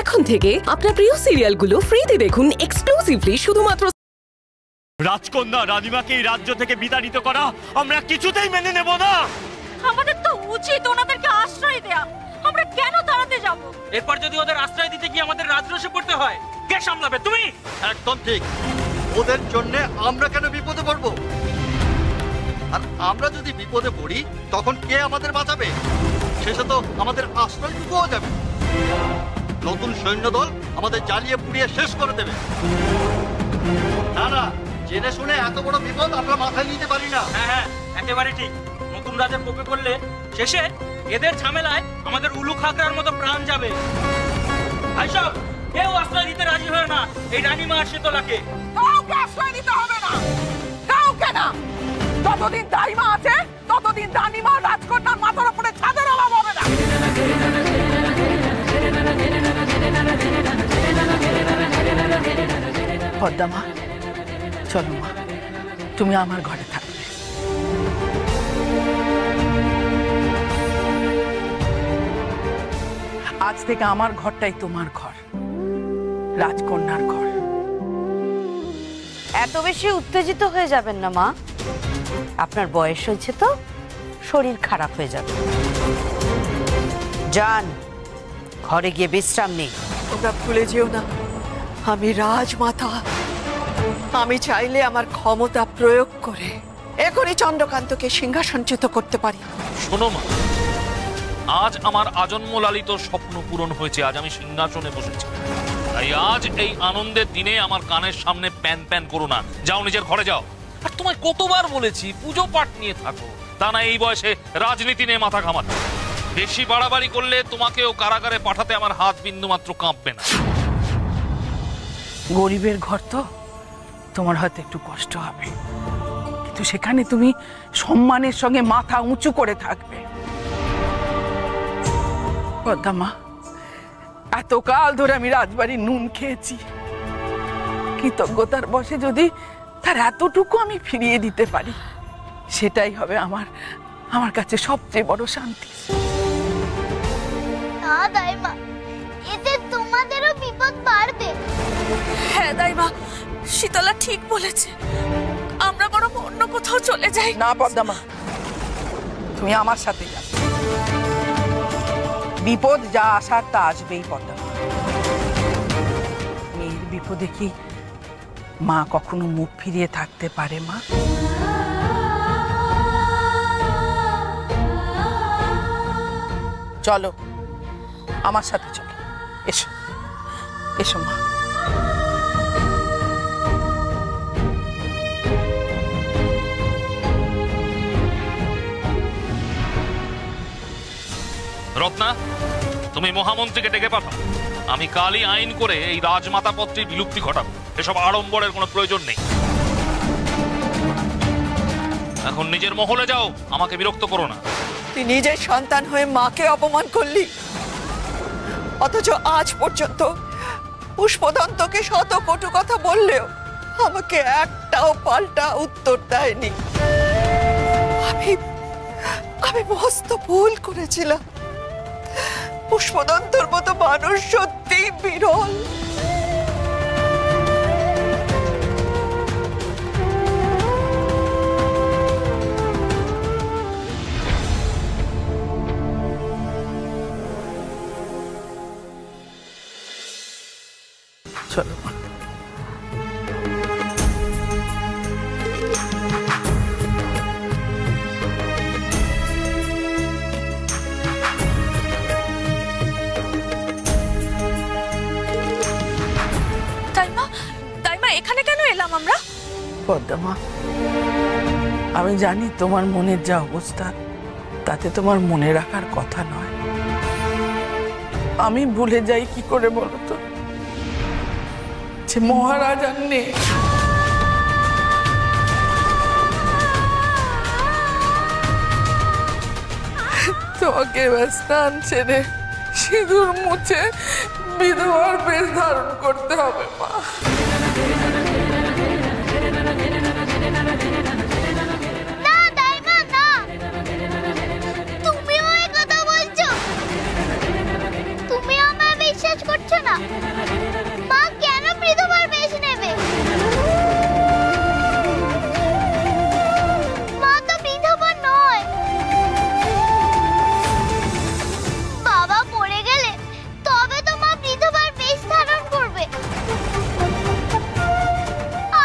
এখন থেকে আপনার প্রিয় সিরিয়ালগুলো ফ্রিতে দেখুন এক্সক্লুসিভলি শুধুমাত্র। রাজকন্যা রানীমাকে এই রাজ্য থেকে বিতাড়িত করা আমরা কিছুতেই মেনে নেব না। আমাদের তো উচিত ওনাদেরকে আশ্রয় দেয়া। আমরা কেন তাড়াতে যাব? এরপর যদি ওদের আশ্রয় দিতে গিয়ে আমাদের রাজরোষে পড়তে হয়, কে সামলাবে? তুমি। একদম ঠিক। ওদের জন্য আমরা কেন বিপদে পড়ব? আর আমরা যদি বিপদে পড়ি তখন কে আমাদের বাঁচাবে? শেষে তো আমাদের আশ্রয়টুকুও যাবে। নতুন সৈন্যদল আমাদের জ্বালিয়ে পুড়িয়ে শেষ করে দেবে। না না, জেনে শুনে এত বড় বিপদ আমরা মাথায় নিতে পারি না। হ্যাঁ, একেবারে ঠিক। নতুন রাজা কোপে করলে শেষে এদের ঝামেলায় আমাদের উলু খাগড়ার মতো প্রাণ যাবে। ভাইসব, কেউ আশ্রয় দিতে রাজি হয় না এই রানীমা আর শীতলাকে। কাউকে আশ্রয় দিতে হবে না, কাউকে না। যতদিন দাইমা আছে ততদিন রানীমা রাজকন্যার মাথার উপরে ছাদের অভাব হবে না। পদ্মা মা, চলো মা, তুমি আমার ঘরে থাকবে। আজ থেকে আমার ঘরটাই তোমার ঘর, রাজকন্যার ঘর। এত বেশি উত্তেজিত হয়ে যাবেন না মা, আপনার বয়স হয়েছে তো, শরীর খারাপ হয়ে যাবে। যান, ঘরে গিয়ে বিশ্রাম নেই। তোমরা ভুলে যেও না, আমি রাজমাতা। আমি চাইলে আমার ক্ষমতা প্রয়োগ করে এখনই চন্দ্রকান্তকে সিংহাসনচ্যুত করতে পারি। শোনো মা, আজ আমার আজন্ম লালিত স্বপ্ন পূরণ হয়েছে। আজ আমি সিংহাসনে বসেছি। তাই আজ এই আনন্দের দিনে আমার কানের সামনে প্যান প্যান করো না। যাও, নিজের ঘরে যাও। আর তোমায় কতবার বলেছি পুজো পাঠ নিয়ে থাকো, তা না এই বয়সে রাজনীতি নিয়ে মাথা ঘামাচ্ছ। বেশি বাড়াবাড়ি করলে তোমাকেও কারাগারে পাঠাতে আমার হাত বিন্দু মাত্র কাঁপবে না। গরিবের ঘর তো, তোমার হয়তো একটু কষ্ট হবে, কিন্তু সেখানে তুমি সম্মানের সঙ্গে মাথা উঁচু করে থাকবে। পদ্মা মা, এতকাল ধরে আমি রাজবাড়ির নুন খেয়েছি। কৃতজ্ঞতার বশে যদি তার এতটুকু আমি ফিরিয়ে দিতে পারি, সেটাই হবে আমার কাছে সবচেয়ে বড় শান্তি। না দাইমা, এতে তোমাদেরও বিপদ বাড়বে। হ্যাঁ দাইমা, শীতলা ঠিক বলেছে। আমরা বরং অন্য কোথাও চলে যাই। না পদ্মা মা, তুমি আমার সাথে যাও। বিপদ যা আসার তা আসবেই পদ্মা। মেয়ের বিপদে কি মা কখনো মুখ ফিরিয়ে থাকতে পারে মা? চলো, আমার সাথে চলো। এসো এসো মা। রত্না, তুমি মহামন্ত্রীকে ডেকে পাঠাও। আমি কালই আইন করে এই রাজমাতা পত্রের বিলুপ্তি ঘটাবো। এসব আড়ম্বরের কোনো প্রয়োজন নেই। এখন নিজের মহলে যাও, আমাকে বিরক্ত করো না। তুই নিজের সন্তান হয়ে মাকে অপমান করলি, অথচ আজ পর্যন্ত পুষ্পদন্তকে শত কটু কথা বললেও আমাকে একটাও পাল্টা উত্তর দেয়নি। আমি মস্ত ভুল করেছিলাম। পুষ্পদন্তর মতো মানুষ সত্যি বিরল। চলো এখানে কেন এলাম আমরা? পদ্মা মা, আমি জানি তোমার মনের যা অবস্থা তাতে তোমার মনে রাখার কথা নয়। আমি ভুলে যাই কি করে বলো তো, যে মহারাজ আর নেই। তোমাকে স্নান ছেড়ে সিঁদুর মুছে বিধবার বেশ ধারণ করতে হবে মা। তুমিও এই কথা বলছো? তুমি আমায় বিশ্বাস করছো না? মা কেন বিধবার বেশ নেবে? মা তো বিধবা নয়। বাবা মরে গেলে তবে তো মা বিধবার বেশ ধারণ করবে।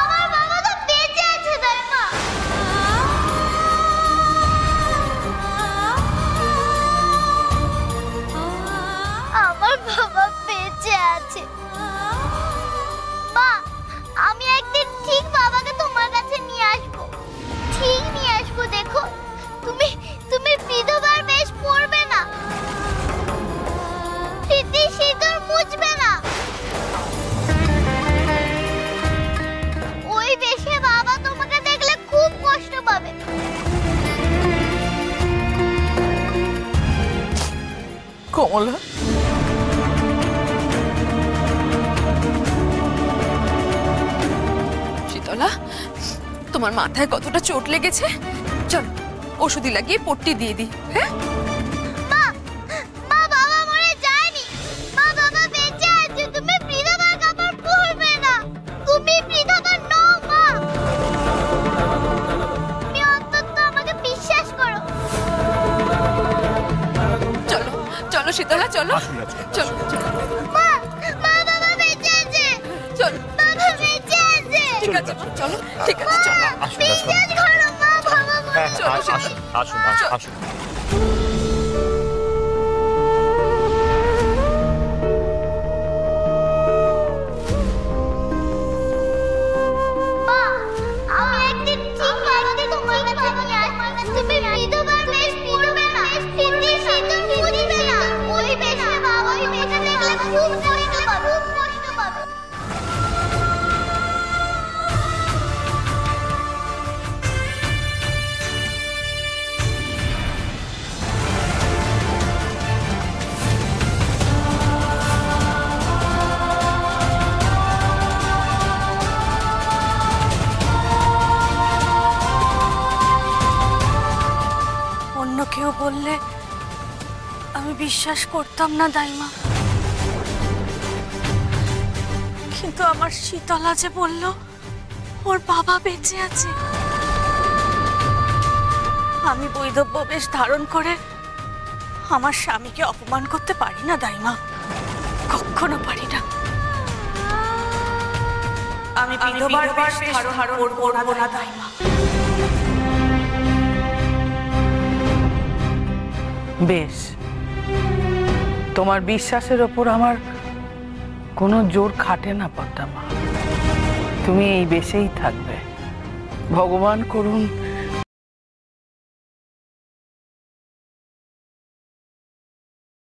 আমার বাবা তো বেঁচে আছে দাইমা। আমার বাবা বেঁচে আছে। মা, আমি একদিন ঠিক বাবাকে তোমার কাছে নিয়ে আসবো। ঠিক নিয়ে আসবো। দেখো, তুমি বিধবার বেশ পরবে না, স্মৃতি সিঁদুর মুছবে না। ওই বেশে বাবা তোমাকে দেখলে খুব কষ্ট পাবে। কমলা, শীতলা, তোমার মাথায় কতটা চোট লেগেছে? চল ওষুধি লাগিয়ে পট্টি দিয়ে দিই। হ্যাঁ, মা, বাবা মরে যায়নি। মা, বাবা বেঁচে আছে। তুমি বিধবার কাপড় পরবে না। তুমি বিধবা নও মা। তুমি অন্তত আমাকে বিশ্বাস করো। চলো চলো শীতলা, চলো চলো মা, বাবা বেঁচে আছে। চলো। বাবা বেঁচে আছে। ঠিক আছে মা, চলো। ঠিক আছে চলো। বিশ্বাস করো মা, বাবা মরে চলো শীতলা। আসুন আসুন। মা, আমি একদিন ঠিক বাড়িতে তোমার কাছে নিয়ে আসবো। তুমি বিধবার বেশ পরবে না, স্মৃতি সিঁদুর মুছবে না। ওই বেশে বাবা ওই বেশে দেখলে খুব কষ্ট পাবে, খুব কষ্ট পাবে। অন্য কেউ বললে আমি বিশ্বাস করতাম না দাইমা, কিন্তু আমার শীতলা যে বলল ওর বাবা বেঁচে আছে, আমি বৈধব্য বেশ ধারণ করে আমার স্বামীকে অপমান করতে পারি না দাইমা, কখনো পারি না। আমি বিধবার বেশ ধারণ করব না দাইমা। বেশ, তোমার বিশ্বাসের ওপর আমার কোনো জোর খাটে না পদ্মা মা। তুমি এই বেশেই থাকবে। ভগবান করুন